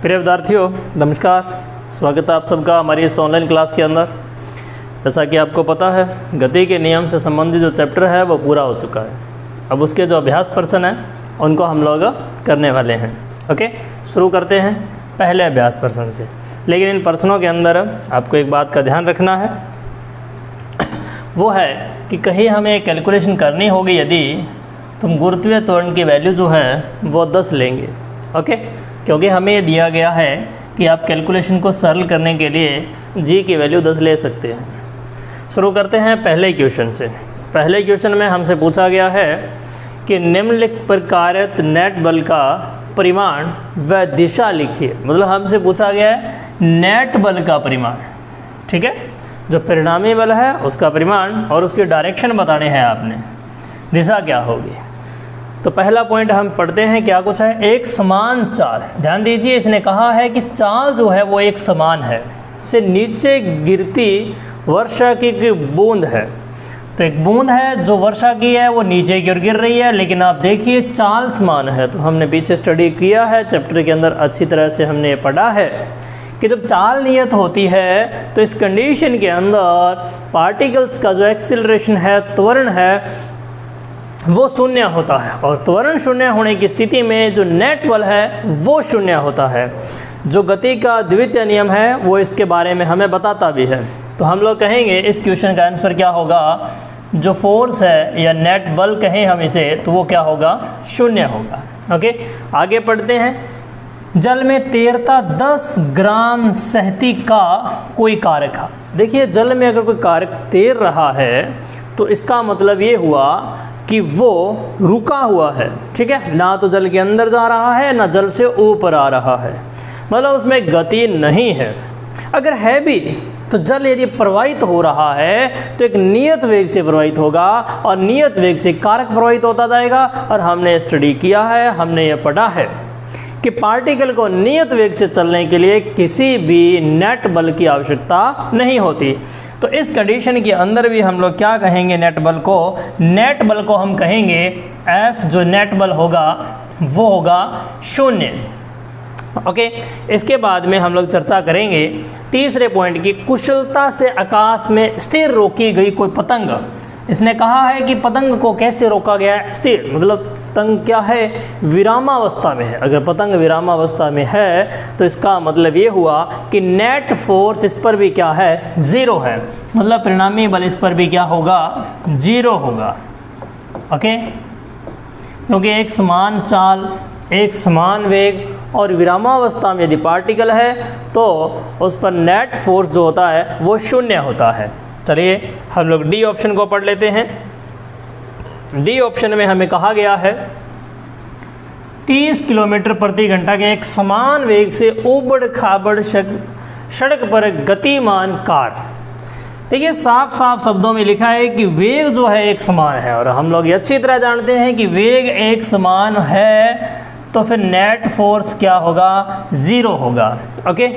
प्रिय विद्यार्थियों नमस्कार, स्वागत है आप सबका हमारी इस ऑनलाइन क्लास के अंदर। जैसा कि आपको पता है, गति के नियम से संबंधित जो चैप्टर है वो पूरा हो चुका है। अब उसके जो अभ्यास प्रश्न हैं उनको हम लोग करने वाले हैं। ओके, शुरू करते हैं पहले अभ्यास प्रश्न से। लेकिन इन प्रश्नों के अंदर आपको एक बात का ध्यान रखना है, वो है कि कहीं हमें कैलकुलेशन करनी होगी यदि तुम गुरुत्वीय त्वरण की वैल्यू जो है वो 10 लेंगे। ओके, क्योंकि हमें ये दिया गया है कि आप कैलकुलेशन को सरल करने के लिए जी की वैल्यू 10 ले सकते हैं। शुरू करते हैं पहले क्वेश्चन से। पहले क्वेश्चन में हमसे पूछा गया है कि निम्नलिखित पर कार्यरत नेट बल का परिमाण व दिशा लिखिए। मतलब हमसे पूछा गया है नेट बल का परिमाण, ठीक है, जो परिणामी बल है उसका परिमाण और उसकी डायरेक्शन बताने हैं आपने, दिशा क्या होगी। तो पहला पॉइंट हम पढ़ते हैं, क्या कुछ है, एक समान चाल। ध्यान दीजिए, इसने कहा है कि चाल जो है वो एक समान है, से नीचे गिरती वर्षा की बूंद है। तो एक बूंद है जो वर्षा की है वो नीचे की ओर गिर रही है, लेकिन आप देखिए चाल समान है। तो हमने पीछे स्टडी किया है चैप्टर के अंदर, अच्छी तरह से हमने पढ़ा है कि जब चाल नियत होती है तो इस कंडीशन के अंदर पार्टिकल्स का जो एक्सीलरेशन है, त्वरण है, वो शून्य होता है। और त्वरण शून्य होने की स्थिति में जो नेट बल है वो शून्य होता है। जो गति का द्वितीय नियम है वो इसके बारे में हमें बताता भी है। तो हम लोग कहेंगे इस क्वेश्चन का आंसर क्या होगा, जो फोर्स है या नेट बल कहें हम इसे, तो वो क्या होगा, शून्य होगा। ओके, आगे पढ़ते हैं। जल में तैरता 10 ग्राम सहती का कोई कारक है। देखिए, जल में अगर कोई कारक तैर रहा है तो इसका मतलब ये हुआ कि वो रुका हुआ है, ठीक है, ना तो जल के अंदर जा रहा है ना जल से ऊपर आ रहा है, मतलब उसमें गति नहीं है। अगर है भी तो जल यदि प्रवाहित हो रहा है तो एक नियत वेग से प्रवाहित होगा और नियत वेग से कारक प्रवाहित होता जाएगा। और हमने स्टडी किया है, हमने ये पढ़ा है कि पार्टिकल को नियत वेग से चलने के लिए किसी भी नेट बल की आवश्यकता नहीं होती। तो इस कंडीशन के अंदर भी हम लोग क्या कहेंगे, नेट बल को हम कहेंगे F, जो नेट बल होगा वो होगा 0। ओके, इसके बाद में हम लोग चर्चा करेंगे तीसरे पॉइंट की, कुशलता से आकाश में स्थिर रोकी गई कोई पतंग। इसने कहा है कि पतंग को कैसे रोका गया है स्थिर, मतलब पतंग क्या है, विरामावस्था में है। अगर पतंग विरामावस्था में है तो इसका मतलब ये हुआ कि नेट फोर्स इस पर भी क्या है, 0 है, मतलब परिणामी बल इस पर भी क्या होगा, 0 होगा। ओके, क्योंकि एक समान चाल, एक समान वेग और विरामावस्था में यदि पार्टिकल है तो उस पर नेट फोर्स जो होता है वो 0 होता है। चलिए हम लोग डी ऑप्शन को पढ़ लेते हैं। डी ऑप्शन में हमें कहा गया है 30 किलोमीटर प्रति घंटा के एक समान वेग से ऊबड़ खाबड़ सड़क पर गतिमान कार। देखिए, साफ साफ शब्दों में लिखा है कि वेग जो है एक समान है, और हम लोग ये अच्छी तरह जानते हैं कि वेग एक समान है तो फिर नेट फोर्स क्या होगा, 0 होगा। ओके,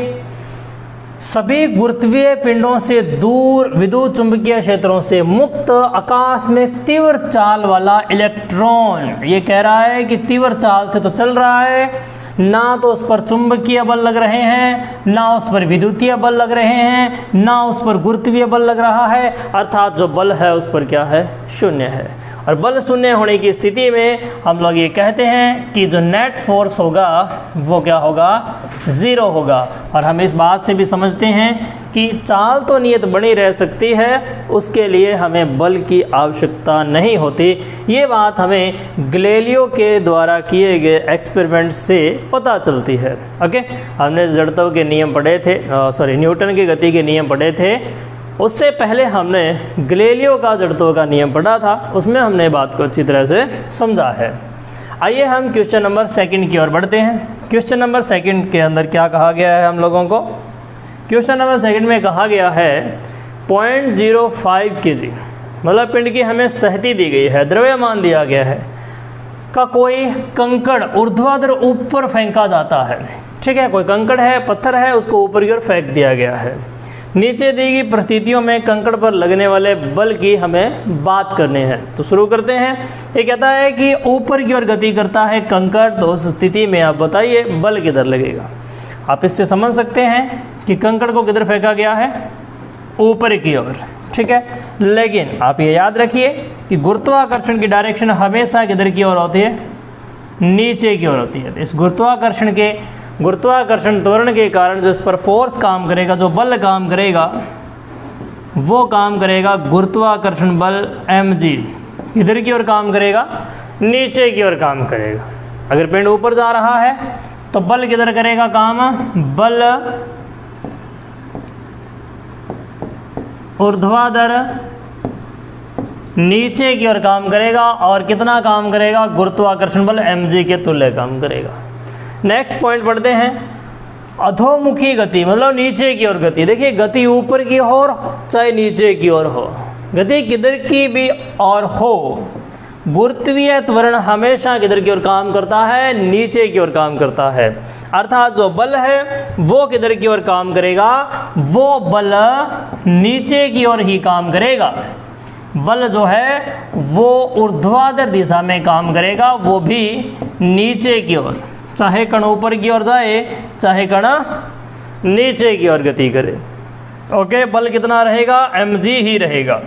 सभी गुरुत्वीय पिंडों से दूर विद्युत चुंबकीय क्षेत्रों से मुक्त आकाश में तीव्र चाल वाला इलेक्ट्रॉन, ये कह रहा है कि तीव्र चाल से तो चल रहा है, ना तो उस पर चुंबकीय बल लग रहे हैं, ना उस पर विद्युतीय बल लग रहे हैं, ना उस पर गुरुत्वीय बल लग रहा है, अर्थात जो बल है उस पर क्या है, 0 है। और बल 0 होने की स्थिति में हम लोग ये कहते हैं कि जो नेट फोर्स होगा वो क्या होगा, 0 होगा। और हम इस बात से भी समझते हैं कि चाल तो नियत बनी रह सकती है, उसके लिए हमें बल की आवश्यकता नहीं होती। ये बात हमें गैलीलियो के द्वारा किए गए एक्सपेरिमेंट से पता चलती है। ओके, हमने जड़त्व के नियम पढ़े थे, न्यूटन की गति के नियम पढ़े थे, उससे पहले हमने गैलीलियो का जड़त्व का नियम पढ़ा था, उसमें हमने बात को अच्छी तरह से समझा है। आइए हम क्वेश्चन नंबर 2 की ओर बढ़ते हैं। क्वेश्चन नंबर 2 के अंदर क्या कहा गया है हम लोगों को, क्वेश्चन नंबर 2 में कहा गया है 0.05 kg, मतलब पिंड की हमें सहती दी गई है, द्रव्यमान दिया गया है, का कोई कंकड़ ऊर्ध्वाधर ऊपर फेंका जाता है। ठीक है, कोई कंकड़ है, पत्थर है, उसको ऊपर की ओर फेंक दिया गया है। नीचे दी गई परिस्थितियों में कंकड़ पर लगने वाले बल की हमें बात करनी है। तो शुरू करते हैं। ये कहता है कि ऊपर की ओर गति करता है कंकड़, तो उस स्थिति में आप बताइए बल किधर लगेगा। आप इससे समझ सकते हैं कि कंकड़ को किधर फेंका गया है, ऊपर की ओर, ठीक है। लेकिन आप ये याद रखिए कि गुरुत्वाकर्षण की डायरेक्शन हमेशा किधर की ओर होती है, नीचे की ओर होती है। तो इस गुरुत्वाकर्षण त्वरण के कारण जो इस पर फोर्स काम करेगा, जो बल काम करेगा, वो काम करेगा गुरुत्वाकर्षण बल mg। किधर की ओर काम करेगा, नीचे की ओर काम करेगा। अगर पिंड ऊपर जा रहा है तो बल किधर करेगा काम, बल ऊर्ध्वाधर नीचे की ओर काम करेगा। और कितना काम करेगा, गुरुत्वाकर्षण बल mg के तुल्य काम करेगा। नेक्स्ट पॉइंट पढ़ते हैं, अधोमुखी गति मतलब नीचे की ओर गति। देखिए गति ऊपर की ओर चाहे नीचे की ओर हो, गति किधर की भी और हो, गुरुत्वीय त्वरण हमेशा किधर की ओर काम करता है, नीचे की ओर काम करता है। अर्थात जो बल है वो किधर की ओर काम करेगा, वो बल नीचे की ओर ही काम करेगा। बल जो है वो ऊर्ध्वाधर दिशा में काम करेगा, वो भी नीचे की ओर, चाहे कण ऊपर की ओर जाए चाहे कण नीचे की ओर गति करे। ओके, बल कितना रहेगा, mg ही रहेगा।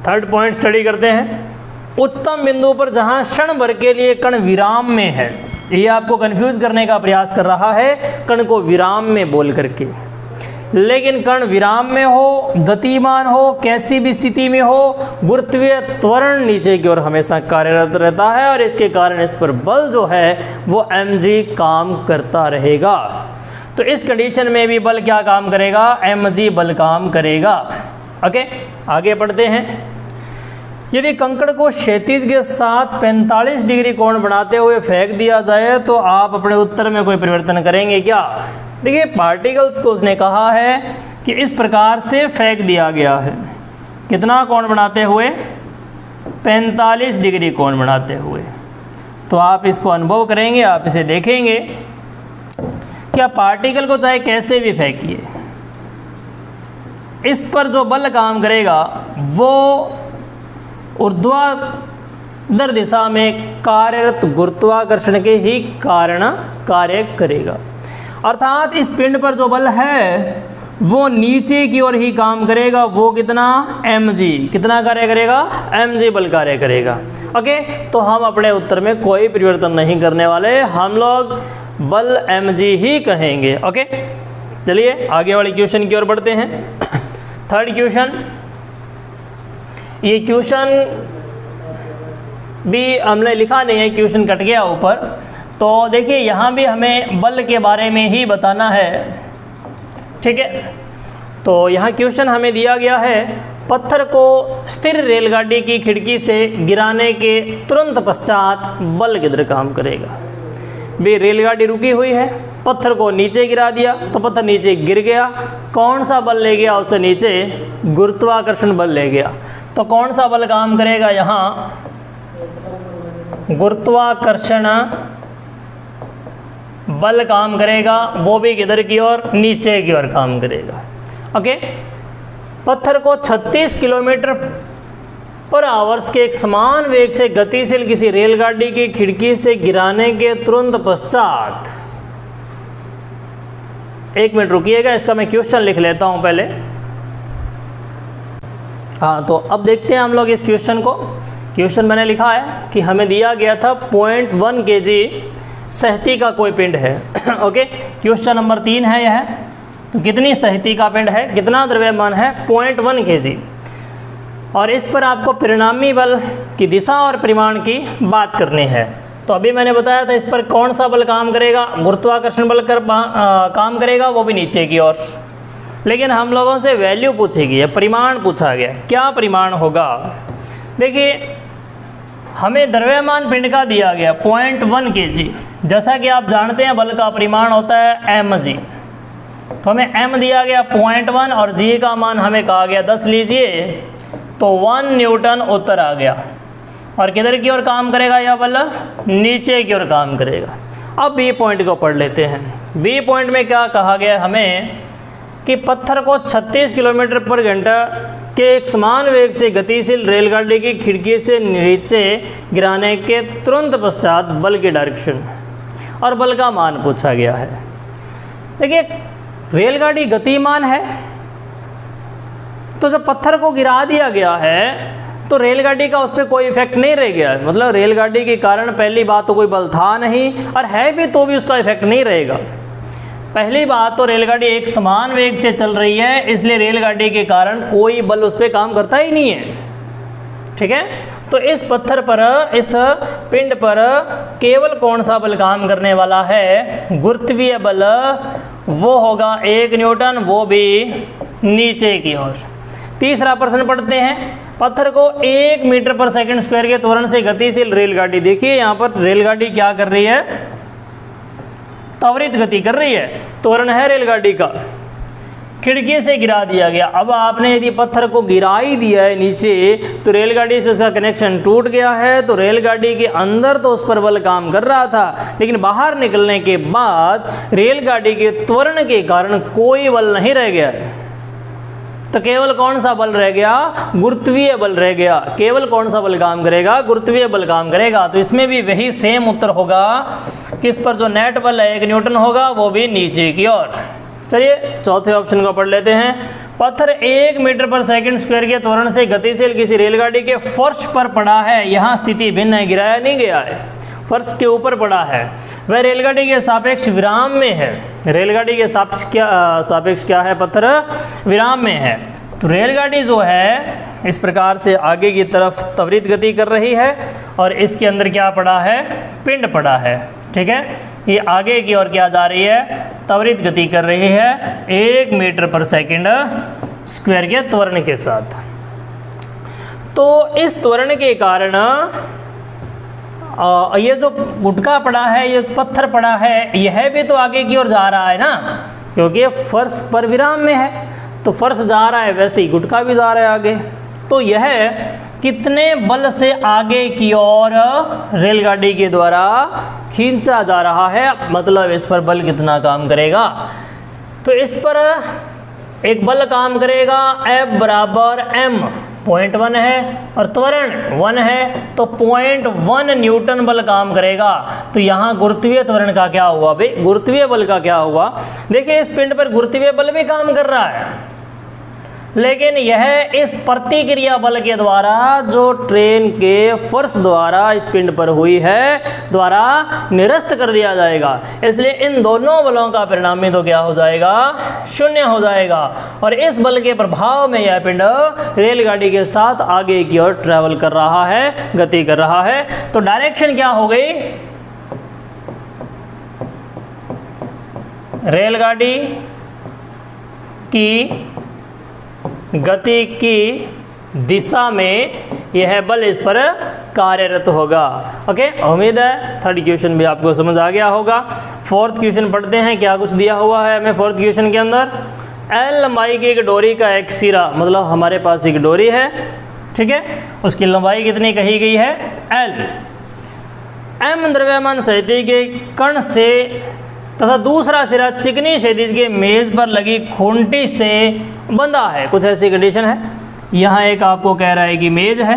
थर्ड पॉइंट स्टडी करते हैं, उच्चतम बिंदु पर जहां क्षण भर के लिए कण विराम में है। ये आपको कंफ्यूज करने का प्रयास कर रहा है कण को विराम में बोल करके, लेकिन कण विराम में हो, गतिमान हो, कैसी भी स्थिति में हो, गुरुत्वीय त्वरण नीचे की ओर हमेशा कार्यरत रहता है और इसके कारण इस पर बल जो है वो mg काम करता रहेगा। तो इस कंडीशन में भी बल क्या काम करेगा, mg बल काम करेगा। ओके, आगे बढ़ते हैं। यदि कंकड़ को क्षैतिज के साथ 45 डिग्री कोण बनाते हुए फेंक दिया जाए तो आप अपने उत्तर में कोई परिवर्तन करेंगे क्या? देखिए, पार्टिकल्स को उसने कहा है कि इस प्रकार से फेंक दिया गया है। कितना कोण बनाते हुए, 45 डिग्री कोण बनाते हुए। तो आप इसको अनुभव करेंगे, आप इसे देखेंगे कि आप पार्टिकल को चाहे कैसे भी फेंकिए, इस पर जो बल काम करेगा वो ऊर्ध्वाधर दिशा में कार्यरत गुरुत्वाकर्षण के ही कारण कार्य करेगा। अर्थात इस पिंड पर जो बल है वो नीचे की ओर ही काम करेगा। वो कितना, mg, कितना कार्य करेगा, mg बल कार्य करेगा। ओके, तो हम अपने उत्तर में कोई परिवर्तन नहीं करने वाले, हम लोग बल mg ही कहेंगे। ओके, चलिए आगे वाले क्वेश्चन की ओर बढ़ते हैं। थर्ड क्वेश्चन, ये क्वेश्चन भी हमने लिखा नहीं है, क्वेश्चन कट गया ऊपर। तो देखिए यहाँ भी हमें बल के बारे में ही बताना है, ठीक है। तो यहाँ क्वेश्चन हमें दिया गया है, पत्थर को स्थिर रेलगाड़ी की खिड़की से गिराने के तुरंत पश्चात बल किधर काम करेगा। भी रेलगाड़ी रुकी हुई है, पत्थर को नीचे गिरा दिया तो पत्थर नीचे गिर गया। कौन सा बल ले गया उसे नीचे, गुरुत्वाकर्षण बल ले गया। तो कौन सा बल काम करेगा यहाँ, गुरुत्वाकर्षण बल काम करेगा। वो भी किधर की ओर, नीचे की ओर काम करेगा। ओके, पत्थर को 36 किलोमीटर पर आवर्स के एक समान वेग से गतिशील किसी रेलगाड़ी की खिड़की से गिराने के तुरंत पश्चात, एक मिनट रुकिएगा, इसका मैं क्वेश्चन लिख लेता हूं पहले। हाँ, तो अब देखते हैं हम लोग इस क्वेश्चन को। क्वेश्चन मैंने लिखा है कि हमें दिया गया था 0.1 kg सहती का कोई पिंड है। ओके, क्वेश्चन नंबर 3 है यह। तो कितनी सहती का पिंड है, कितना द्रव्यमान है, 0.1 kg। और इस पर आपको परिणामी बल की दिशा और परिमाण की बात करनी है। तो अभी मैंने बताया था इस पर कौन सा बल काम करेगा, गुरुत्वाकर्षण बल काम करेगा, वो भी नीचे की ओर। लेकिन हम लोगों से वैल्यू पूछी गई है, परिमाण पूछा गया। क्या परिमाण होगा, देखिए हमें द्रव्यमान पिंड का दिया गया 0.1 kg। जैसा कि आप जानते हैं बल का परिमाण होता है mg। तो हमें m दिया गया 0.1 और g का मान हमें कहा गया 10 लीजिए, तो 1 न्यूटन उत्तर आ गया। और किधर की ओर काम करेगा यह बल, नीचे की ओर काम करेगा। अब बी पॉइंट को पढ़ लेते हैं। बी पॉइंट में क्या कहा गया हमें कि पत्थर को 36 किलोमीटर पर घंटा के एक समान वेग से गतिशील रेलगाड़ी की खिड़की से नीचे गिराने के तुरंत पश्चात बल की डायरेक्शन। और बल का मान पूछा गया है। देखिए रेलगाड़ी गतिमान है, तो जब पत्थर को गिरा दिया गया है तो रेलगाड़ी का उस पर कोई इफेक्ट नहीं रह गया है। मतलब रेलगाड़ी के कारण पहली बात तो कोई बल था नहीं, और है भी तो भी उसका इफेक्ट नहीं रहेगा। पहली बात तो रेलगाड़ी एक समान वेग से चल रही है, इसलिए रेलगाड़ी के कारण कोई बल उस पर काम करता ही नहीं है। ठीक है, तो इस पत्थर पर, इस पिंड पर केवल कौन सा बल काम करने वाला है? गुरुत्वीय बल। वो होगा 1 न्यूटन, वो भी नीचे की ओर। तीसरा प्रश्न पढ़ते हैं। पत्थर को 1 मीटर पर सेकंड स्क्वायर के त्वरण से गतिशील रेलगाड़ी, देखिए यहाँ पर रेलगाड़ी क्या कर रही है? त्वरित गति कर रही है, त्वरण है रेलगाड़ी का। खिड़की से गिरा दिया गया। अब आपने यदि पत्थर को गिरा ही दिया है नीचे, तो रेलगाड़ी से उसका कनेक्शन टूट गया है, तो रेलगाड़ी के अंदर तो उस पर बल काम कर रहा था, लेकिन बाहर निकलने के बाद रेलगाड़ी के त्वरण के कारण कोई बल नहीं रह गया, तो केवल कौन सा बल रह गया? गुरुत्वीय बल रह गया। केवल कौन सा बल काम करेगा? गुरुत्वीय बल काम करेगा। तो इसमें भी वही सेम उत्तर होगा। किस पर? जो नेट बल है 1 न्यूटन होगा, वो भी नीचे की ओर। चलिए चौथे ऑप्शन को पढ़ लेते हैं। पत्थर 1 मीटर पर सेकंड स्क्वायर के त्वरण से गतिशील किसी रेलगाड़ी के फर्श पर पड़ा है। यहाँ स्थिति भिन्न है, गिराया नहीं गया है, फर्श के ऊपर पड़ा है। वह रेलगाड़ी के सापेक्ष विराम में है। रेलगाड़ी के सापेक्ष क्या है? पत्थर विराम में है। तो रेलगाड़ी जो है इस प्रकार से आगे की तरफ त्वरित गति कर रही है, और इसके अंदर क्या पड़ा है? पिंड पड़ा है। ठीक है, ये आगे की ओर क्या जा रही है? त्वरित गति कर रही है 1 मीटर पर सेकंड स्क्वायर के त्वरण के साथ। तो इस त्वरण के कारण ये जो गुटका पड़ा है, ये पत्थर पड़ा है, यह भी तो आगे की ओर जा रहा है ना, क्योंकि फर्श पर विराम में है, तो फर्श जा रहा है, वैसे ही गुटका भी जा रहा है आगे। तो यह कितने बल से आगे की ओर रेलगाड़ी के द्वारा खींचा जा रहा है, मतलब इस पर बल कितना काम करेगा? तो इस पर एक बल काम करेगा F बराबर m, 0.1 है, और त्वरण 1 है, तो 0.1 न्यूटन बल काम करेगा। तो यहाँ गुरुत्वीय त्वरण का क्या हुआ भाई? गुरुत्वीय बल का क्या हुआ? देखिए इस पिंड पर गुरुत्वीय बल भी काम कर रहा है, लेकिन यह इस प्रतिक्रिया बल के द्वारा जो ट्रेन के फर्श द्वारा इस पिंड पर हुई है, द्वारा निरस्त कर दिया जाएगा। इसलिए इन दोनों बलों का परिणामी तो क्या हो जाएगा? 0 हो जाएगा। और इस बल के प्रभाव में यह पिंड रेलगाड़ी के साथ आगे की ओर ट्रेवल कर रहा है, गति कर रहा है। तो डायरेक्शन क्या हो गई? रेलगाड़ी की गति की दिशा में यह बल इस पर कार्यरत होगा। ओके, उम्मीद है थर्ड क्वेश्चन भी आपको समझ आ गया होगा। फोर्थ क्वेश्चन पढ़ते हैं, क्या कुछ दिया हुआ है हमें फोर्थ क्वेश्चन के अंदर। L लंबाई की एक डोरी का एक सिरा, मतलब हमारे पास एक डोरी है, ठीक है, उसकी लंबाई कितनी कही गई है? L। M द्रव्यमान सहित के कण से तथा दूसरा सिरा चिकनी क्षैतिज के मेज पर लगी खूंटी से बंधा है। कुछ ऐसी कंडीशन है। यहाँ एक आपको कह रहा है कि मेज है,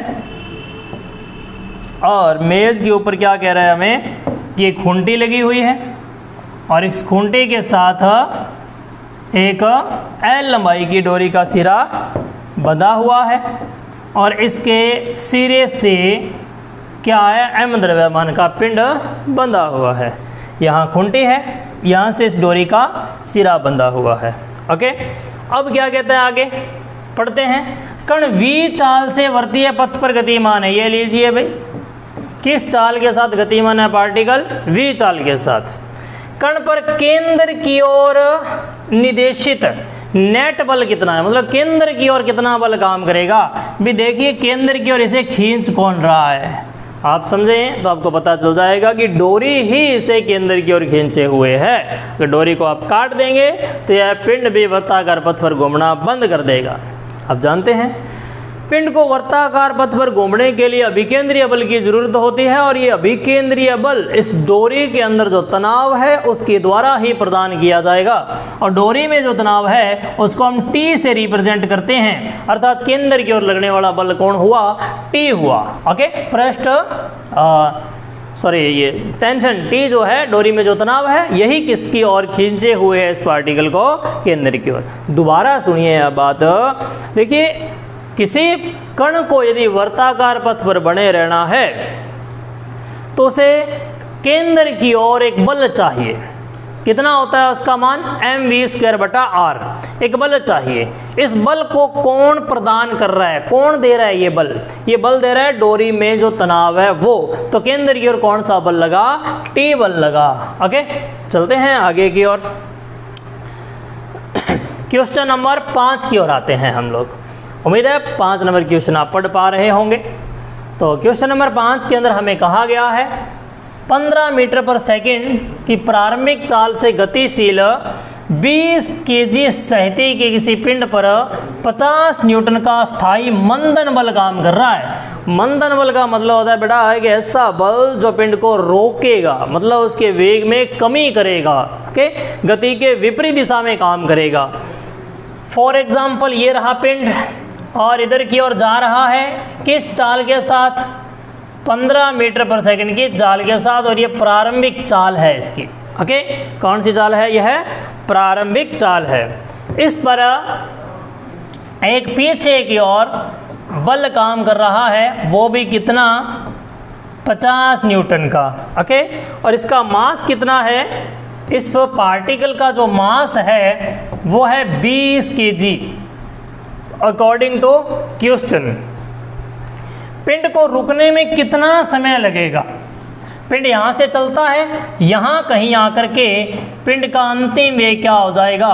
और मेज के ऊपर क्या कह रहा है हमें कि एक खूंटी लगी हुई है, और इस खूंटी के साथ एक L लंबाई की डोरी का सिरा बंधा हुआ है, और इसके सिरे से क्या है? M द्रव्यमान का पिंड बंधा हुआ है। यहाँ खूंटी है, यहाँ से इस डोरी का सिरा बंधा हुआ है। ओके, अब क्या कहता है आगे पढ़ते हैं। कण V चाल से वर्तीय पथ पर गतिमान है। ये लीजिए भाई, किस चाल के साथ गतिमान है पार्टिकल? V चाल के साथ। कण पर केंद्र की ओर निर्देशित नेट बल कितना है, मतलब केंद्र की ओर कितना बल काम करेगा? भी देखिए केंद्र की ओर इसे खींच कौन रहा है, आप समझें तो आपको पता चल जाएगा कि डोरी ही इसे केंद्र की ओर खींचे हुए है। अगर डोरी को आप काट देंगे तो यह पिंड भी वृत्ताकार पथ पर घूमना बंद कर देगा। आप जानते हैं पिंड को वृत्ताकार पथ पर घूमने के लिए अभिकेंद्रीय बल की जरूरत होती है, और ये अभिकेंद्रीय बल इस डोरी के अंदर जो तनाव है उसके द्वारा ही प्रदान किया जाएगा। और डोरी में जो तनाव है उसको हम T से रिप्रेजेंट करते हैं, अर्थात केंद्र की ओर लगने वाला बल कौन हुआ? T हुआ। ओके, पृष्ठ सॉरी ये टेंशन टी जो है डोरी में जो तनाव है यही किसकी ओर खींचे हुए है इस पार्टिकल को केंद्र की ओर। दोबारा सुनिए यह बात, देखिए किसी कण को यदि वर्ताकार पथ पर बने रहना है तो उसे केंद्र की ओर एक बल चाहिए। कितना होता है उसका मान mv²/r, एक बल चाहिए। इस बल को कौन प्रदान कर रहा है, कौन दे रहा है ये बल? ये बल दे रहा है डोरी में जो तनाव है वो। तो केंद्र की ओर कौन सा बल लगा? टी बल लगा। ओके, चलते हैं आगे की ओर। क्वेश्चन नंबर 5 की ओर आते हैं हम लोग। उम्मीद है 5 नंबर क्वेश्चन आप पढ़ पा रहे होंगे। तो क्वेश्चन नंबर 5 के अंदर हमें कहा गया है 15 मीटर पर सेकंड की प्रारंभिक चाल से गतिशील 20 केजी सहती के किसी पिंड पर 50 न्यूटन का स्थायी मंदन बल काम कर रहा है। मंदन बल का मतलब होता है बेटा एक ऐसा बल जो पिंड को रोकेगा, मतलब उसके वेग में कमी करेगा, ओके, गति के विपरीत दिशा में काम करेगा। फॉर एग्जाम्पल ये रहा पिंड और इधर की ओर जा रहा है किस चाल के साथ? 15 मीटर पर सेकंड की चाल के साथ, और ये प्रारंभिक चाल है इसकी। ओके, कौन सी चाल है? यह प्रारंभिक चाल है। इस पर एक पीछे की ओर बल काम कर रहा है, वो भी कितना? 50 न्यूटन का। ओके, और इसका मास कितना है? इस पार्टिकल का जो मास है वो है 20 केजी अकॉर्डिंग टू क्वेश्चन। पिंड को रुकने में कितना समय लगेगा? पिंड यहाँ से चलता है, यहाँ कहीं आकर के पिंड का अंतिम वेग क्या हो जाएगा?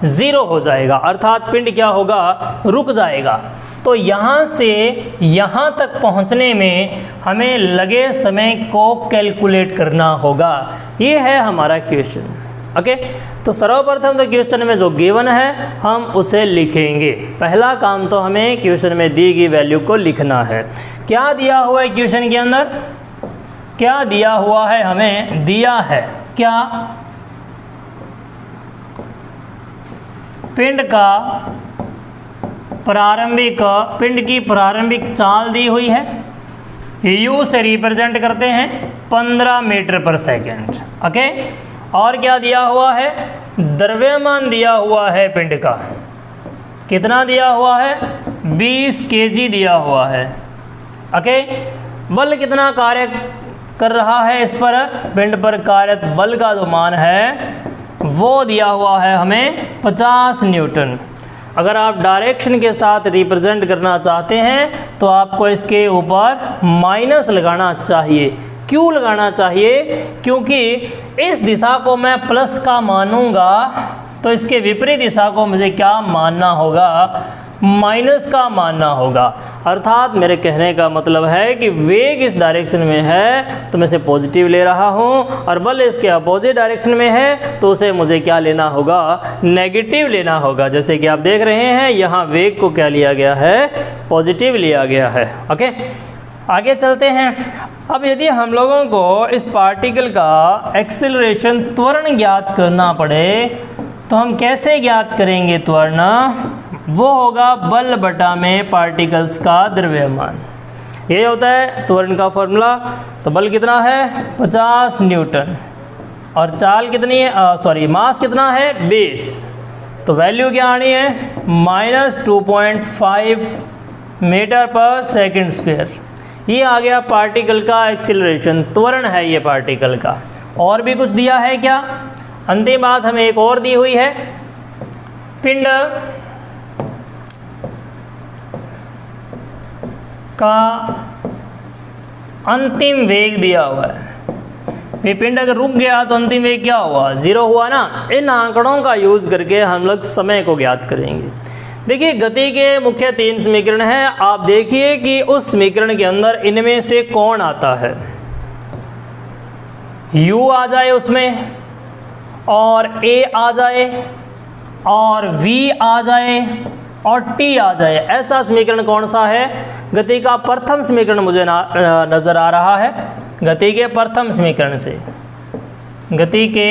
0 हो जाएगा, अर्थात पिंड क्या होगा? रुक जाएगा। तो यहाँ से यहाँ तक पहुँचने में हमें लगे समय को कैलकुलेट करना होगा। ये है हमारा क्वेश्चन। ओके, तो सर्वप्रथम तो क्वेश्चन में जो गिवन है हम उसे लिखेंगे। पहला काम तो हमें क्वेश्चन में दी गई वैल्यू को लिखना है। क्या दिया हुआ है क्वेश्चन के अंदर? क्या दिया हुआ है? हमें दिया है क्या? पिंड की प्रारंभिक चाल दी हुई है, u से रिप्रेजेंट करते हैं 15 मीटर पर सेकेंड। ओके, और क्या दिया हुआ है? द्रव्यमान दिया हुआ है पिंड का। कितना दिया हुआ है? 20 केजी दिया हुआ है। ओके, बल कितना कार्य कर रहा है इस पर? पिंड पर कार्यरत बल का जो मान है वो दिया हुआ है हमें 50 न्यूटन। अगर आप डायरेक्शन के साथ रिप्रेजेंट करना चाहते हैं तो आपको इसके ऊपर माइनस लगाना चाहिए। क्यों लगाना चाहिए? क्योंकि इस दिशा को मैं प्लस का मानूंगा तो इसके विपरीत दिशा को मुझे क्या मानना होगा? माइनस का मानना होगा। अर्थात मेरे कहने का मतलब है कि वेग इस डायरेक्शन में है तो मैं इसे पॉजिटिव ले रहा हूँ, और बल इसके अपोजिट डायरेक्शन में है तो उसे मुझे क्या लेना होगा? नेगेटिव लेना होगा। जैसे कि आप देख रहे हैं यहाँ वेग को क्या लिया गया है? पॉजिटिव लिया गया है। ओके, आगे चलते हैं। अब यदि हम लोगों को इस पार्टिकल का एक्सेलरेशन त्वरण ज्ञात करना पड़े तो हम कैसे ज्ञात करेंगे त्वरण? वो होगा बल बटा में पार्टिकल्स का द्रव्यमान। ये होता है त्वरण का फॉर्मूला। तो बल कितना है? 50 न्यूटन, और चाल कितनी है? मास कितना है? 20। तो वैल्यू क्या आनी है? -2.5 मीटर पर सेकंड स्क्वायर। ये आ गया पार्टिकल का एक्सीलरेशन, त्वरण है ये पार्टिकल का। और भी कुछ दिया है क्या? अंतिम बात हमें एक और दी हुई है, पिंड का अंतिम वेग दिया हुआ है। ये पिंड अगर रुक गया तो अंतिम वेग क्या हुआ? 0 हुआ ना। इन आंकड़ों का यूज़ करके हम लोग समय को ज्ञात करेंगे। देखिए गति के मुख्य 3 समीकरण हैं। आप देखिए कि उस समीकरण के अंदर इनमें से कौन आता है? u आ जाए उसमें, और a आ जाए, और v आ जाए, और t आ जाए। ऐसा समीकरण कौन सा है? गति का प्रथम समीकरण मुझे नज़र आ रहा है। गति के प्रथम समीकरण से, गति के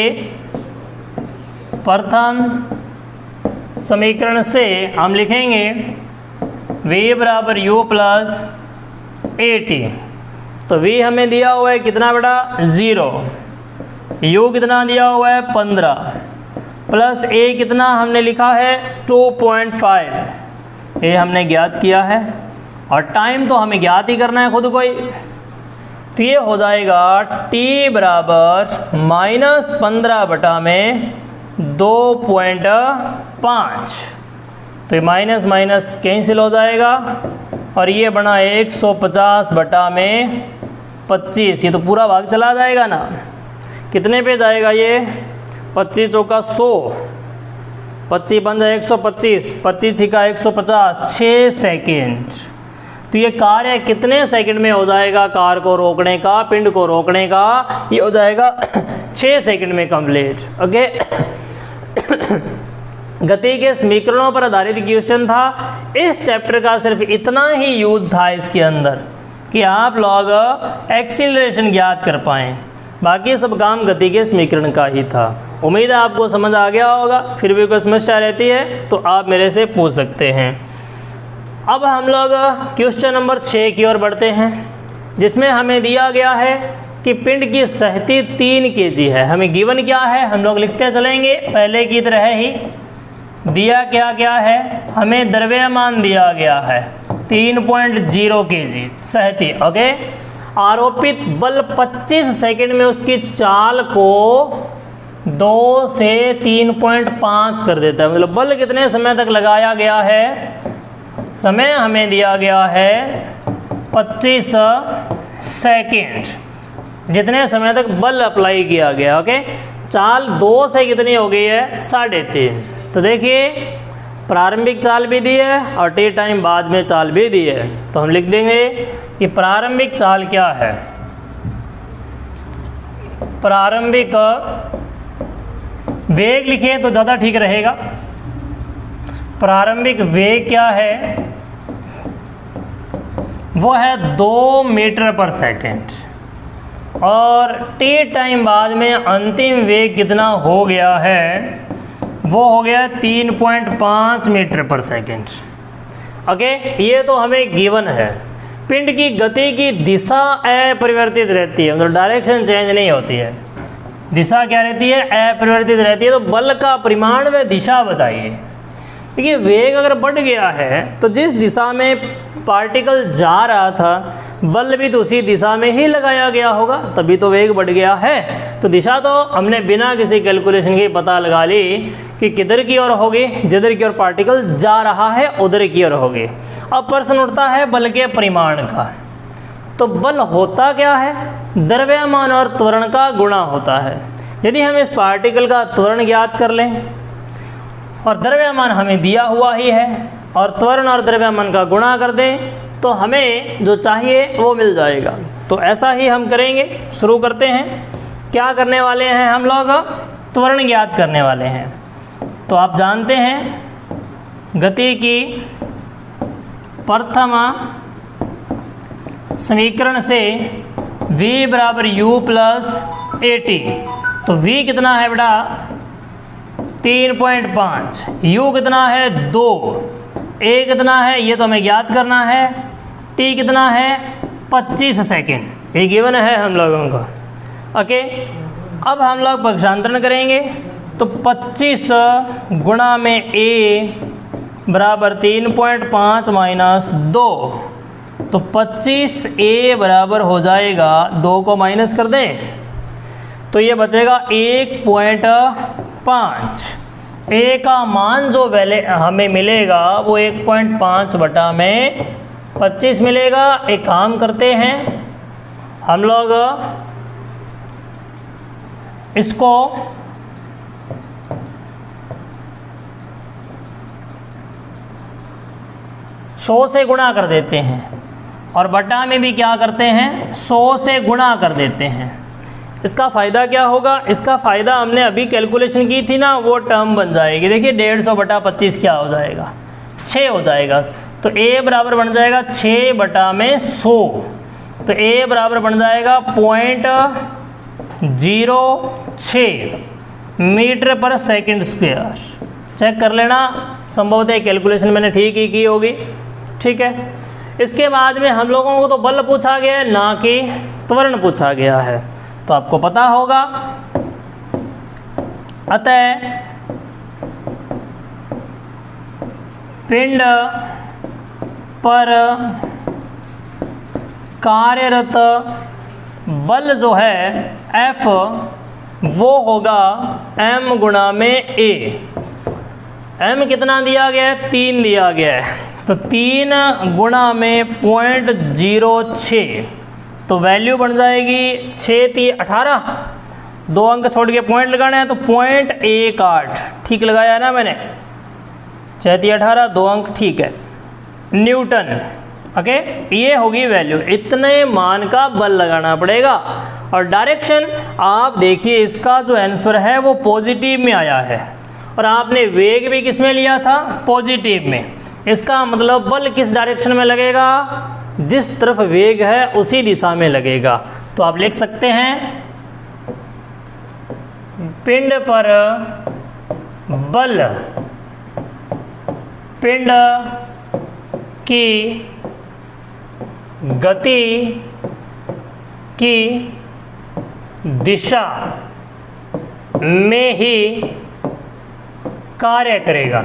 प्रथम समीकरण से हम लिखेंगे v बराबर u प्लस at। तो तो v हमें दिया हुआ है कितना बेटा 0, u कितना दिया हुआ है 15, प्लस a कितना हमने लिखा है 2.5, ये हमने ज्ञात किया है, और टाइम तो हमें ज्ञात ही करना है खुद को ही। तो ये हो जाएगा t बराबर -15 बटा में 2.5, तो ये माइनस माइनस कैंसिल हो जाएगा, और ये बना 150 बटा में 25, ये तो पूरा भाग चला जाएगा ना। कितने पे जाएगा ये 25 चौका 100, 25 बन जाए 125, 25 छिका 150, 6 सेकेंड। तो ये कार्य कितने सेकंड में हो जाएगा, कार को रोकने का, पिंड को रोकने का, ये हो जाएगा 6 सेकंड में कंप्लीट। ओके गति के समीकरणों पर आधारित क्वेश्चन था। इस चैप्टर का सिर्फ इतना ही यूज था इसके अंदर कि आप लोग एक्सीलरेशन ज्ञात कर पाएँ, बाकी सब काम गति के समीकरण का ही था। उम्मीद है आपको समझ आ गया होगा। फिर भी कोई समस्या रहती है तो आप मेरे से पूछ सकते हैं। अब हम लोग क्वेश्चन नंबर 6 की ओर बढ़ते हैं, जिसमें हमें दिया गया है कि पिंड की सहती 3 kg है। हमें गिवन क्या है हम लोग लिखते चलेंगे पहले की तरह ही। दिया क्या क्या है, हमें द्रव्यमान दिया गया है 3.0 kg सहती। ओके, आरोपित बल 25 सेकंड में उसकी चाल को 2 से 3.5 कर देता है। मतलब बल कितने समय तक लगाया गया है, समय हमें दिया गया है 25 सेकंड, जितने समय तक बल अप्लाई किया गया। ओके, चाल 2 से कितनी हो गई है 3.5। तो देखिए प्रारंभिक चाल भी दी है और टी टाइम बाद में चाल भी दी है। तो हम लिख देंगे कि प्रारंभिक चाल क्या है, प्रारंभिक वेग लिखें तो ज़्यादा ठीक रहेगा। प्रारंभिक वेग क्या है, वो है 2 मीटर पर सेकेंड, और टी टाइम बाद में अंतिम वेग कितना हो गया है, वो हो गया 3.5 मीटर पर सेकेंड। ओके, ये तो हमें गिवन है। पिंड की गति की दिशा अपरिवर्तित रहती है, मतलब डायरेक्शन चेंज नहीं होती है। दिशा क्या रहती है, अपरिवर्तित रहती है। तो बल का परिमाण व दिशा बताइए। देखिए वेग अगर बढ़ गया है तो जिस दिशा में पार्टिकल जा रहा था बल भी तो उसी दिशा में ही लगाया गया होगा, तभी तो वेग बढ़ गया है। तो दिशा तो हमने बिना किसी कैलकुलेशन के पता लगा ली कि किधर की ओर होगी, जिधर की ओर पार्टिकल जा रहा है उधर की ओर होगी। अब प्रश्न उठता है बल के परिमाण का। तो बल होता क्या है, द्रव्यमान और त्वरण का गुणा होता है। यदि हम इस पार्टिकल का त्वरण ज्ञात कर लें, और द्रव्यमान हमें दिया हुआ ही है, और त्वरण और द्रव्यमान का गुणा कर दें तो हमें जो चाहिए वो मिल जाएगा। तो ऐसा ही हम करेंगे। शुरू करते हैं। क्या करने वाले हैं हम लोग, त्वरण ज्ञात करने वाले हैं। तो आप जानते हैं गति की प्रथम समीकरण से v बराबर u प्लस at। तो v कितना है बेटा 3.5, u कितना है 2, a कितना है ये तो हमें ज्ञात करना है, t कितना है 25 सेकेंड, ये गिवन है हम लोगों का। ओके, अब हम लोग पक्षांतरण करेंगे। तो 25 गुणा में a बराबर 3.5 माइनस 2, तो 25a बराबर हो जाएगा 2 को माइनस कर दें तो ये बचेगा 1.5। a का मान जो वैले हमें मिलेगा वो 1.5 बटा में 25 मिलेगा। एक काम करते हैं हम लोग इसको सौ से गुणा कर देते हैं, और बटा में भी क्या करते हैं 100 से गुणा कर देते हैं। इसका फ़ायदा क्या होगा, इसका फ़ायदा हमने अभी कैलकुलेशन की थी ना, वो टर्म बन जाएगी। देखिए 150 बटा 25 क्या हो जाएगा 6 हो जाएगा। तो a बराबर बन जाएगा 6 बटा में 100। तो a बराबर बन जाएगा 0.06 मीटर पर सेकंड स्क्वायर। चेक कर लेना, संभवतः कैलकुलेशन मैंने ठीक ही की होगी। ठीक है, इसके बाद में हम लोगों को तो बल पूछा गया है, ना कि त्वरण पूछा गया है, तो आपको पता होगा। अतः पिंड पर कार्यरत बल जो है F वो होगा m गुणा में a। m कितना दिया गया है? 3 दिया गया है, तो 3 गुणा में 0.06, तो वैल्यू बन जाएगी 6 3 18, 2 अंक छोड़ के पॉइंट लगाना है तो 0.18, ठीक लगाया ना मैंने, 6 3 18, 2 अंक ठीक है, न्यूटन। ओके, ये होगी वैल्यू, इतने मान का बल लगाना पड़ेगा। और डायरेक्शन आप देखिए, इसका जो आंसर है वो पॉजिटिव में आया है, और आपने वेग भी किस में लिया था? पॉजिटिव में। इसका मतलब बल किस डायरेक्शन में लगेगा? जिस तरफ वेग है उसी दिशा में लगेगा। तो आप लिख सकते हैं पिंड पर बल पिंड की गति की दिशा में ही कार्य करेगा।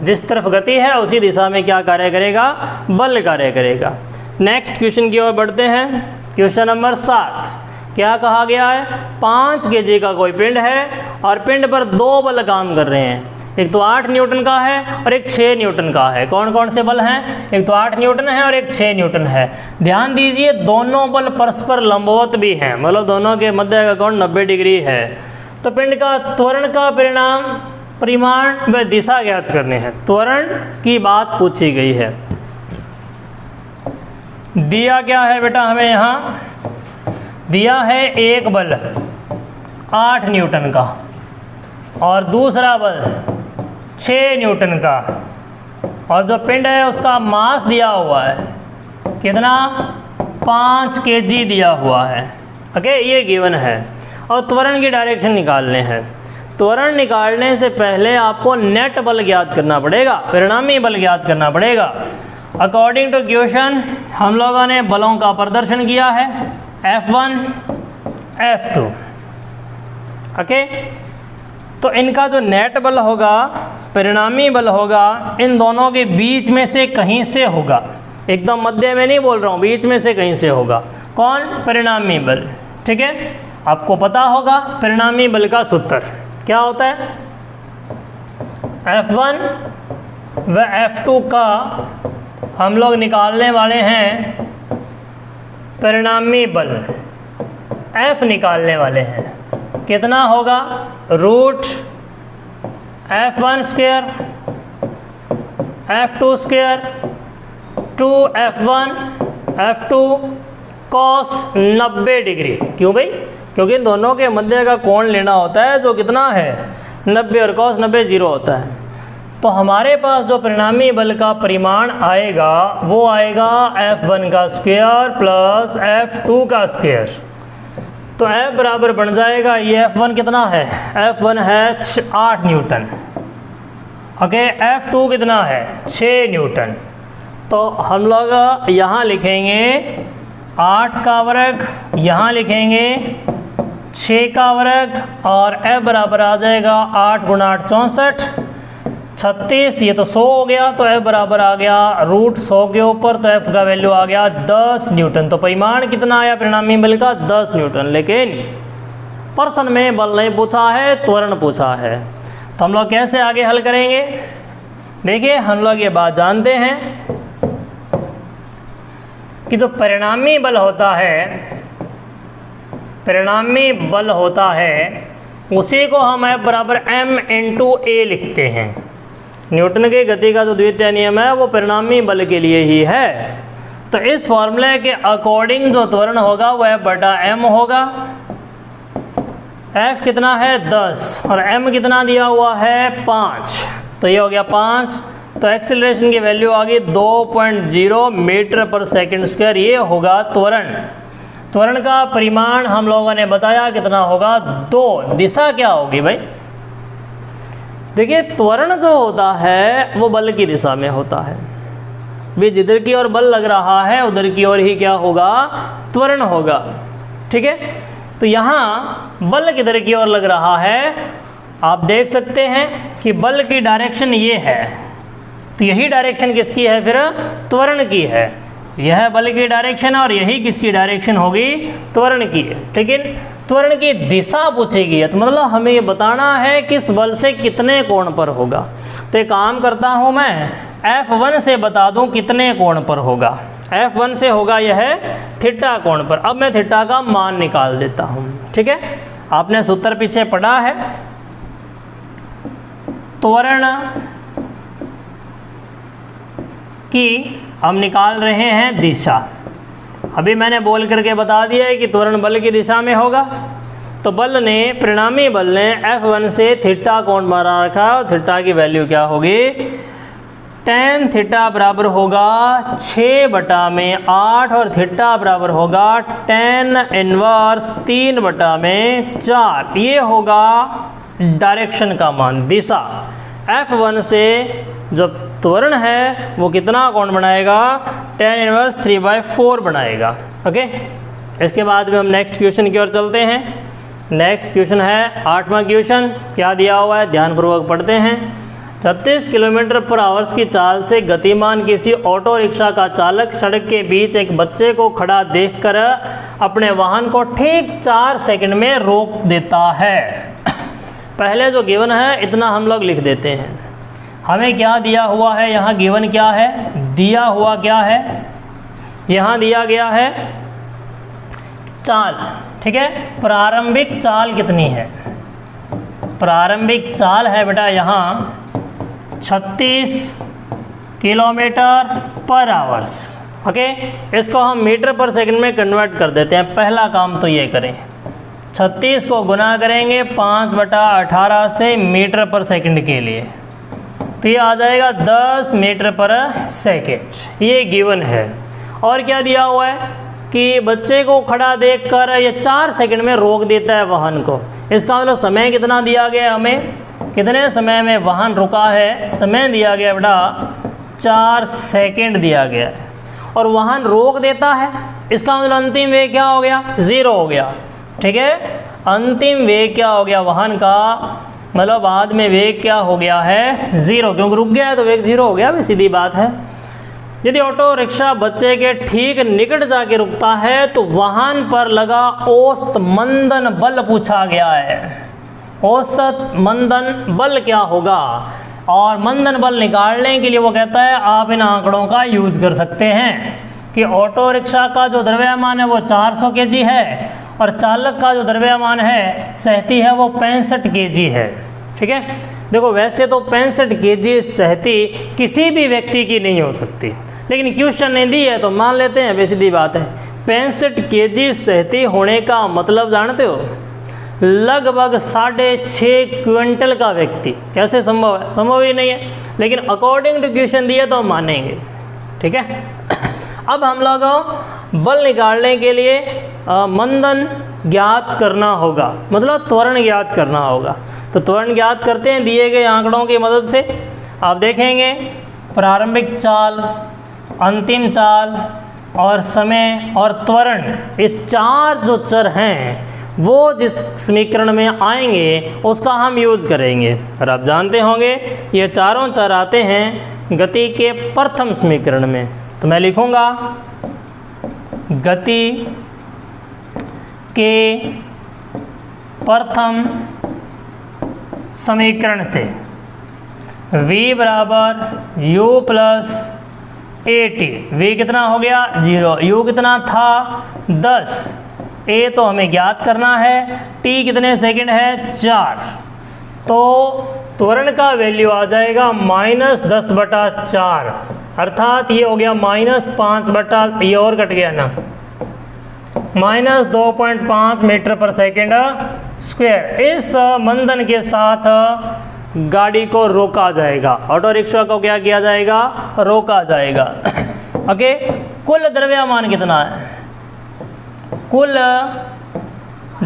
जिस तरफ गति है उसी दिशा में क्या कार्य करेगा? बल कार्य करेगा। नेक्स्ट क्वेश्चन की ओर बढ़ते हैं। क्वेश्चन नंबर 7, क्या कहा गया है? 5 kg का कोई पिंड है और पिंड पर 2 बल काम कर रहे हैं, एक तो 8 न्यूटन का है और एक 6 न्यूटन का है। कौन कौन से बल हैं? एक तो 8 न्यूटन है और एक 6 न्यूटन है। ध्यान दीजिए, दोनों बल परस्पर लंबवत भी हैं, मतलब दोनों के मध्य का कोण 90 डिग्री है। तो पिंड का त्वरण का परिमाण व दिशा ज्ञात करने हैं। त्वरण की बात पूछी गई है। दिया क्या है बेटा हमें? यहाँ दिया है एक बल 8 न्यूटन का और दूसरा बल 6 न्यूटन का, और जो पिंड है उसका मास दिया हुआ है कितना? 5 kg दिया हुआ है। ओके, ये गिवन है। और त्वरण की डायरेक्शन निकालने हैं। त्वरण निकालने से पहले आपको नेट बल ज्ञात करना पड़ेगा, परिणामी बल ज्ञात करना पड़ेगा। अकॉर्डिंग टू क्वेश्चन हम लोगों ने बलों का प्रदर्शन किया है, F1 F2। ओके, तो इनका जो नेट बल होगा, परिणामी बल होगा, इन दोनों के बीच में से कहीं से होगा। एकदम मध्य में नहीं बोल रहा हूँ, बीच में से कहीं से होगा। कौन? परिणामी बल। ठीक है, आपको पता होगा परिणामी बल का सूत्र क्या होता है? F1 व F2 का हम लोग निकालने वाले हैं परिणामी बल, F निकालने वाले हैं। कितना होगा? Root F1 square F2 square 2F1 F2 cos 90 degree. क्यों भाई? क्योंकि इन दोनों के मध्य का कोण लेना होता है जो कितना है? 90, और cos 90 0 होता है। तो हमारे पास जो परिणामी बल का परिमाण आएगा वो आएगा F1 का स्क्वायर प्लस F2 का स्क्वायर। तो F बराबर बन जाएगा, ये F1 कितना है? F1 है 8 न्यूटन। ओके, F2 कितना है? 6 न्यूटन। तो हम लोग यहाँ लिखेंगे 8 का वर्ग, यहाँ लिखेंगे 6 का वर्ग, और F बराबर आ जाएगा 8 गुणा 8 64, 36, ये तो 100 हो गया। तो F बराबर आ गया रूट 100 के ऊपर, तो F का वैल्यू आ गया 10 न्यूटन। तो परिमाण कितना आया परिणामी बल का? 10 न्यूटन। लेकिन प्रश्न में बल नहीं पूछा है, त्वरण पूछा है। तो हम लोग कैसे आगे हल करेंगे? देखिए, हम लोग ये बात जानते हैं कि जो परिणामी बल होता है उसी को हम F बराबर m/a लिखते हैं। न्यूटन की गति का जो द्वितीय नियम है वो परिणामी बल के लिए ही है। तो इस फॉर्मूले के अकॉर्डिंग जो त्वरण होगा वो F बटा m होगा। F कितना है? 10, और m कितना दिया हुआ है? 5। तो ये हो गया 5। तो एक्सेलरेशन की वैल्यू आ गई 2.0 मीटर पर सेकंड स्क्वायर। ये होगा त्वरण। त्वरण का परिमाण हम लोगों ने बताया कितना होगा? 2। दिशा क्या होगी भाई? देखिए त्वरण जो होता है वो बल की दिशा में होता है, भी जिधर की ओर बल लग रहा है उधर की ओर ही क्या होगा, त्वरण होगा। ठीक है, तो यहाँ बल किधर की ओर लग रहा है, आप देख सकते हैं कि बल की डायरेक्शन ये है, तो यही डायरेक्शन किसकी है, फिर त्वरण की है। यह बल की डायरेक्शन और यही किसकी डायरेक्शन होगी, त्वरण की है। ठीक है, त्वरण की दिशा पूछी गई है, तो मतलब हमें ये बताना है किस बल से कितने कोण पर होगा। तो एक काम करता हूँ मैं, F1 से बता दूँ कितने कोण पर होगा। F1 से होगा यह थीटा कोण पर। अब मैं थीटा का मान निकाल देता हूँ। ठीक है, आपने सूत्र पीछे पढ़ा है, त्वरण की हम निकाल रहे हैं दिशा। अभी मैंने बोल करके बता दिया है कि त्वरण बल की दिशा में होगा, तो बल ने, परिणामी बल ने F1 से थीटा कोण बना रखा और थीटा की वैल्यू क्या होगी, tan थीटा बराबर होगा 6/8 और थीटा बराबर होगा tan इनवर्स 3/4। ये होगा डायरेक्शन का मान, दिशा। F1 से जो त्वरण है वो कितना कोण बनाएगा, tan इनवर्स 3/4 बनाएगा। ओके, इसके बाद में हम नेक्स्ट क्वेश्चन की ओर चलते हैं। नेक्स्ट क्वेश्चन है 8वां क्वेश्चन। क्या दिया हुआ है, ध्यानपूर्वक पढ़ते हैं। 36 किलोमीटर पर आवर्स की चाल से गतिमान किसी ऑटो रिक्शा का चालक सड़क के बीच एक बच्चे को खड़ा देखकर अपने वाहन को ठीक 4 सेकंड में रोक देता है। पहले जो गिवन है इतना हम लोग लिख देते हैं। हमें क्या दिया हुआ है, यहाँ गिवन क्या है, दिया हुआ क्या है, यहाँ दिया गया है चाल। ठीक है, प्रारंभिक चाल कितनी है, प्रारंभिक चाल है बेटा यहाँ 36 किलोमीटर पर आवर्स। ओके, इसको हम मीटर पर सेकंड में कन्वर्ट कर देते हैं। पहला काम तो ये करें, 36 को गुना करेंगे 5/18 से मीटर पर सेकंड के लिए, तो ये आ जाएगा 10 मीटर पर सेकंड। ये गिवन है। और क्या दिया हुआ है कि बच्चे को खड़ा देखकर ये 4 सेकंड में रोक देता है वाहन को। इसका मतलब समय कितना दिया गया, हमें कितने समय में वाहन रुका है, समय दिया गया बेटा 4 सेकंड दिया गया है। और वाहन रोक देता है, इसका मतलब अंतिम वेग क्या हो गया, 0 हो गया। ठीक है, अंतिम वेग क्या हो गया वाहन का, मतलब बाद में वेग क्या हो गया है, 0, क्योंकि रुक गया है तो वेग 0 हो गया। भी सीधी बात है। यदि ऑटो रिक्शा बच्चे के ठीक निकट जाके रुकता है तो वाहन पर लगा औसत मंदन बल पूछा गया है। औसत मंदन बल क्या होगा, और मंदन बल निकालने के लिए वो कहता है आप इन आंकड़ों का यूज कर सकते हैं कि ऑटो रिक्शा का जो द्रव्यमान है वो 400 kg है और चालक का जो द्रव्यमान है सहती है वो 65 kg है। ठीक है, देखो वैसे तो 65 kg सहती किसी भी व्यक्ति की नहीं हो सकती, लेकिन क्वेश्चन ने दी है तो मान लेते हैं, वैसी सीधी बात है। 65 kg सहती होने का मतलब जानते हो, लगभग 6.5 क्विंटल का व्यक्ति। कैसे संभव है, संभव ही नहीं है, लेकिन अकॉर्डिंग टू क्वेश्चन दिए तो हम मानेंगे। ठीक है, अब हम लोग बल निकालने के लिए मंदन ज्ञात करना होगा, मतलब त्वरण ज्ञात करना होगा। तो त्वरण ज्ञात करते हैं दिए गए आंकड़ों की मदद से। आप देखेंगे प्रारंभिक चाल, अंतिम चाल और समय और त्वरण, ये 4 जो चर हैं वो जिस समीकरण में आएंगे उसका हम यूज़ करेंगे। और आप जानते होंगे ये चारों चर आते हैं गति के प्रथम समीकरण में। तो मैं लिखूँगा गति के प्रथम समीकरण से v बराबर u प्लस AT। v कितना हो गया 0, u कितना था 10, a तो हमें ज्ञात करना है, t कितने सेकंड है 4, तो त्वरण का वैल्यू आ जाएगा -10/4, अर्थात ये हो गया -5 ये और कट गया ना, -2.5 मीटर पर सेकेंड स्क्वायर। इस मंदन के साथ गाड़ी को रोका जाएगा, ऑटो रिक्शा को क्या किया जाएगा, रोका जाएगा। ओके, कुल द्रव्यमान कितना है, कुल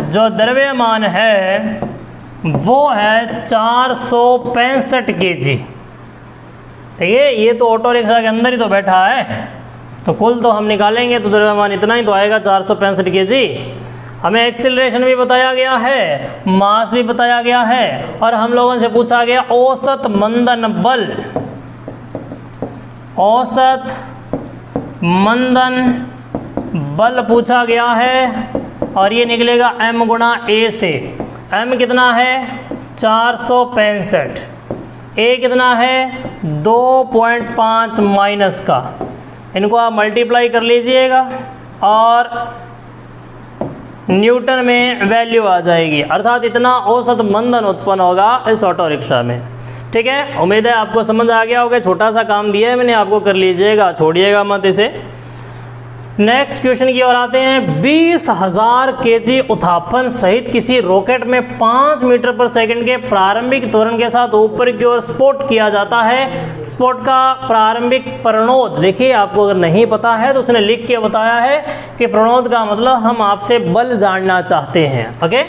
जो द्रव्यमान है वो है 465 kg। ठीक है, ये तो ऑटो रिक्शा के अंदर ही तो बैठा है, तो कुल तो हम निकालेंगे तो द्रव्यमान इतना ही तो आएगा 465 kg। हमें एक्सीलरेशन भी बताया गया है, मास भी बताया गया है, और हम लोगों से पूछा गया औसत मंदन बल। औसत मंदन बल पूछा गया है, और ये निकलेगा m गुणा a से। m कितना है 465, a कितना है 2.5 माइनस का, इनको आप मल्टीप्लाई कर लीजिएगा और न्यूटन में वैल्यू आ जाएगी, अर्थात इतना औसत मंदन उत्पन्न होगा इस ऑटो रिक्शा में। ठीक है, उम्मीद है आपको समझ आ गया होगा। छोटा सा काम दिया है मैंने आपको, कर लीजिएगा, छोड़िएगा मत इसे। नेक्स्ट क्वेश्चन की ओर आते हैं। 20,000 kg उत्थापन सहित किसी रॉकेट में 5 मीटर पर सेकंड के प्रारंभिक त्वरण के साथ ऊपर की ओर स्पोर्ट किया जाता है। स्पोर्ट का प्रारंभिक प्रणोद, देखिए आपको अगर नहीं पता है तो उसने लिख के बताया है कि प्रणोद का मतलब हम आपसे बल जानना चाहते हैं। ओके,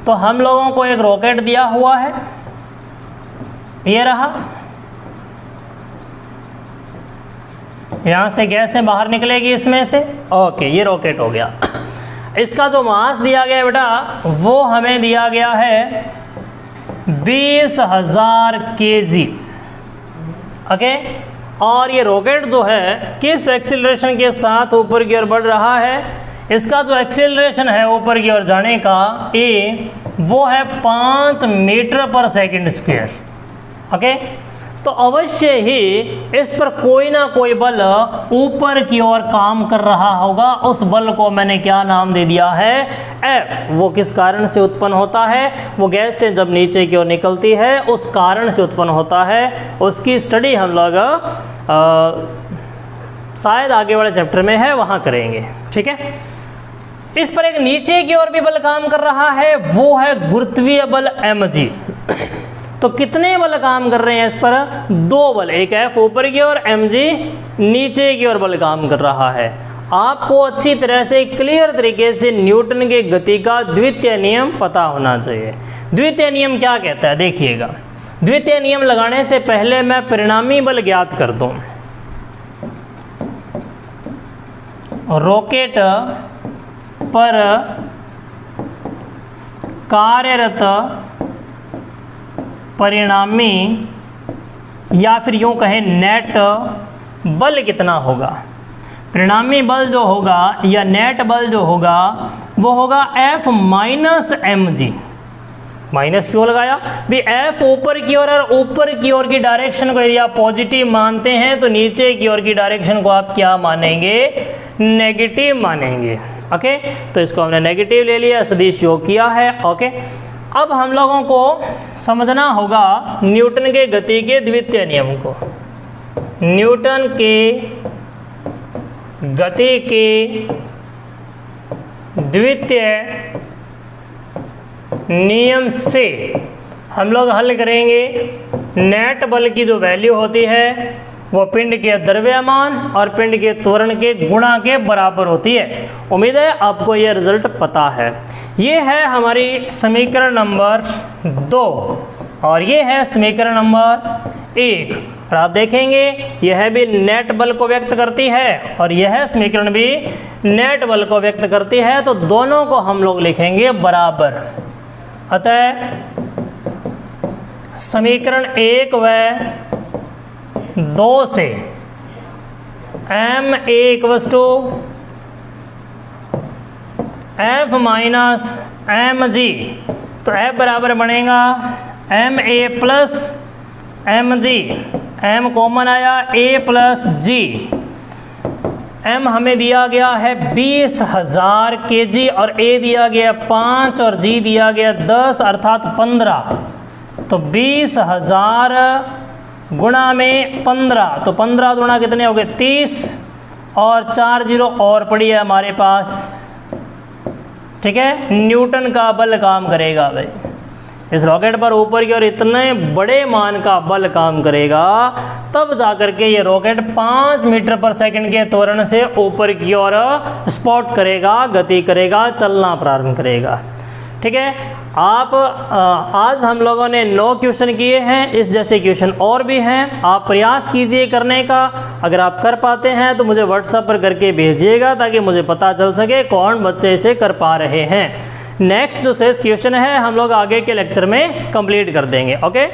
तो हम लोगों को एक रॉकेट दिया हुआ है, ये रहा, यहाँ से गैसें बाहर निकलेगी इसमें से। ओके, ये रॉकेट हो गया। इसका जो मास दिया गया बेटा वो हमें दिया गया है 20,000 kg। ओके, और ये रॉकेट जो है किस एक्सीलरेशन के साथ ऊपर की ओर बढ़ रहा है, इसका जो एक्सीलरेशन है ऊपर की ओर जाने का ए, वो है 5 मीटर पर सेकंड स्क्वायर। ओके, तो अवश्य ही इस पर कोई ना कोई बल ऊपर की ओर काम कर रहा होगा। उस बल को मैंने क्या नाम दे दिया है F। वो किस कारण से उत्पन्न होता है, वो गैस से जब नीचे की ओर निकलती है उस कारण से उत्पन्न होता है। उसकी स्टडी हम लोग शायद आगे वाले चैप्टर में है, वहाँ करेंगे। ठीक है, इस पर एक नीचे की ओर भी बल काम कर रहा है, वो है गुरुत्वीय बल mg। तो कितने बल काम कर रहे हैं इस पर, 2 बल, एक F ऊपर की ओर, mg नीचे की ओर बल काम कर रहा है। आपको अच्छी तरह से क्लियर तरीके से न्यूटन के गति का द्वितीय नियम पता होना चाहिए। द्वितीय नियम क्या कहता है देखिएगा। द्वितीय नियम लगाने से पहले मैं परिणामी बल ज्ञात कर दूं। रॉकेट पर कार्यरत परिणामी या फिर यूँ कहें नेट बल कितना होगा। परिणामी बल जो होगा या नेट बल जो होगा वो होगा F माइनस mg। माइनस क्यों लगाया भी, F ऊपर की ओर और ऊपर की ओर की डायरेक्शन को यदि आप पॉजिटिव मानते हैं तो नीचे की ओर की डायरेक्शन को आप क्या मानेंगे, नेगेटिव मानेंगे। ओके, तो इसको हमने नेगेटिव ले लिया, सदिश योग किया है। ओके, अब हम लोगों को समझना होगा न्यूटन के गति के द्वितीय नियम को। न्यूटन के गति के द्वितीय नियम से हम लोग हल करेंगे। नेट बल की जो वैल्यू होती है वो पिंड के द्रव्यमान और पिंड के त्वरण के गुणा के बराबर होती है। उम्मीद है आपको यह रिजल्ट पता है। ये है हमारी समीकरण नंबर 2 और ये है समीकरण नंबर 1। और आप देखेंगे यह भी नेट बल को व्यक्त करती है और यह समीकरण भी नेट बल को व्यक्त करती है, तो दोनों को हम लोग लिखेंगे बराबर। अतः समीकरण 1 व 2 से m a F minus mg, तो F बराबर बनेगा ma plus mg। m common आया, a प्लस g। m हमें दिया गया है 20,000 kg और a दिया गया 5 और g दिया गया 10 अर्थात 15। तो 20,000 गुणा में 15, तो 15 गुणा कितने हो गए 30 और 4 जीरो और पड़ी है हमारे पास। ठीक है, न्यूटन का बल काम करेगा भाई इस रॉकेट पर ऊपर की ओर, इतने बड़े मान का बल काम करेगा तब जाकर के ये रॉकेट 5 मीटर पर सेकंड के त्वरण से ऊपर की ओर स्पॉट करेगा, गति करेगा, चलना प्रारंभ करेगा। ठीक है। आप आज हम लोगों ने 9 क्वेश्चन किए हैं, इस जैसे क्वेश्चन और भी हैं, आप प्रयास कीजिए करने का। अगर आप कर पाते हैं तो मुझे व्हाट्सएप पर करके भेजिएगा ताकि मुझे पता चल सके कौन बच्चे इसे कर पा रहे हैं। नेक्स्ट जो शेष क्वेश्चन है हम लोग आगे के लेक्चर में कंप्लीट कर देंगे। ओके।